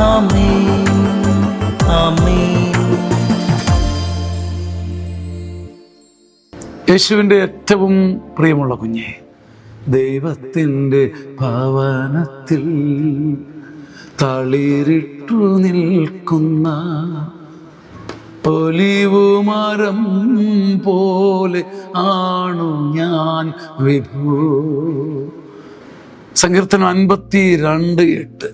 ആമേൻ, ആമേൻ. യേശുവിൻ്റെ ഏറ്റവും പ്രിയമുള്ള കുഞ്ഞെ, ദൈവത്തിൻ്റെ ഭവനത്തിൽ തളിരിട്ടു നിൽക്കുന്ന ഒലിവുമരം പോലെ ആണു ഞാൻ വിഭൂ. സങ്കീർത്തനം 52:8.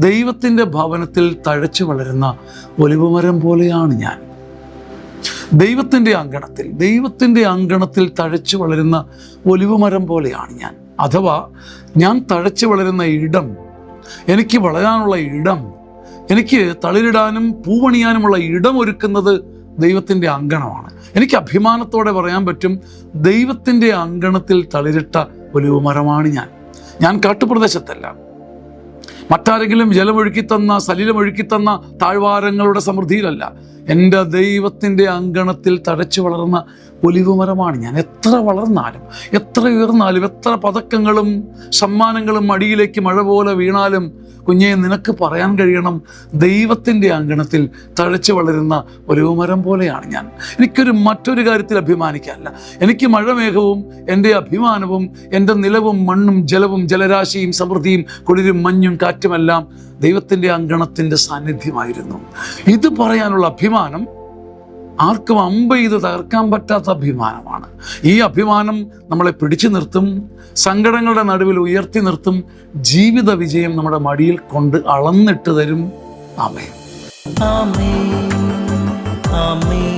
ദൈവത്തിൻ്റെ ഭവനത്തിൽ തഴച്ചു വളരുന്ന ഒലിവുമരം പോലെയാണ് ഞാൻ. ദൈവത്തിൻ്റെ അങ്കണത്തിൽ തഴച്ചു വളരുന്ന ഒലിവുമരം പോലെയാണ് ഞാൻ. അഥവാ ഞാൻ തഴച്ചു വളരുന്ന ഇടം, എനിക്ക് വളരാനുള്ള ഇടം, എനിക്ക് തളിരിടാനും പൂവണിയാനുമുള്ള ഇടം ഒരുക്കുന്നത് ദൈവത്തിൻ്റെ അങ്കണമാണ്. എനിക്ക് അഭിമാനത്തോടെ പറയാൻ പറ്റും, ദൈവത്തിൻ്റെ അങ്കണത്തിൽ തളിരിട്ട ഒലിവുമരമാണ് ഞാൻ. ഞാൻ കാട്ടുപ്രദേശത്തല്ല, മറ്റാരെങ്കിലും ജലമൊഴുക്കിത്തന്ന സലിലമൊഴുക്കിത്തന്ന താഴ്വാരങ്ങളുടെ സമൃദ്ധിയിലല്ല. എൻ്റെ ദൈവത്തിൻ്റെ അങ്കണത്തിൽ തഴച്ചു വളർന്ന ഒലിവുമരമാണ് ഞാൻ. എത്ര വളർന്നാലും, എത്ര ഉയർന്നാലും, എത്ര പതക്കങ്ങളും സമ്മാനങ്ങളും അടിയിലേക്ക് മഴ പോലെ വീണാലും, കുഞ്ഞെ നിനക്ക് പറയാൻ കഴിയണം, ദൈവത്തിൻ്റെ അങ്കണത്തിൽ തഴച്ചു വളരുന്ന ഒലിവുമരം പോലെയാണ് ഞാൻ. എനിക്കൊരു മറ്റൊരു കാര്യത്തിൽ അഭിമാനിക്കാനല്ല. എനിക്ക് മഴമേഘവും എൻ്റെ അഭിമാനവും എൻ്റെ നിലവും മണ്ണും ജലവും ജലരാശിയും സമൃദ്ധിയും കുളിരും മഞ്ഞും കാറ്റുമെല്ലാം ദൈവത്തിൻ്റെ അങ്കണത്തിൻ്റെ സാന്നിധ്യമായിരുന്നു. ഇത് പറയാനുള്ള അഭിമാനം ആർക്കും അമ്പ ചെയ്ത് തകർക്കാൻ പറ്റാത്ത അഭിമാനമാണ്. ഈ അഭിമാനം നമ്മളെ പിടിച്ചു നിർത്തും, സങ്കടങ്ങളുടെ നടുവിൽ ഉയർത്തി നിർത്തും, ജീവിത വിജയം നമ്മുടെ മടിയിൽ കൊണ്ട് അളന്നിട്ട് തരും. ആമേൻ, ആമേൻ, ആമേൻ.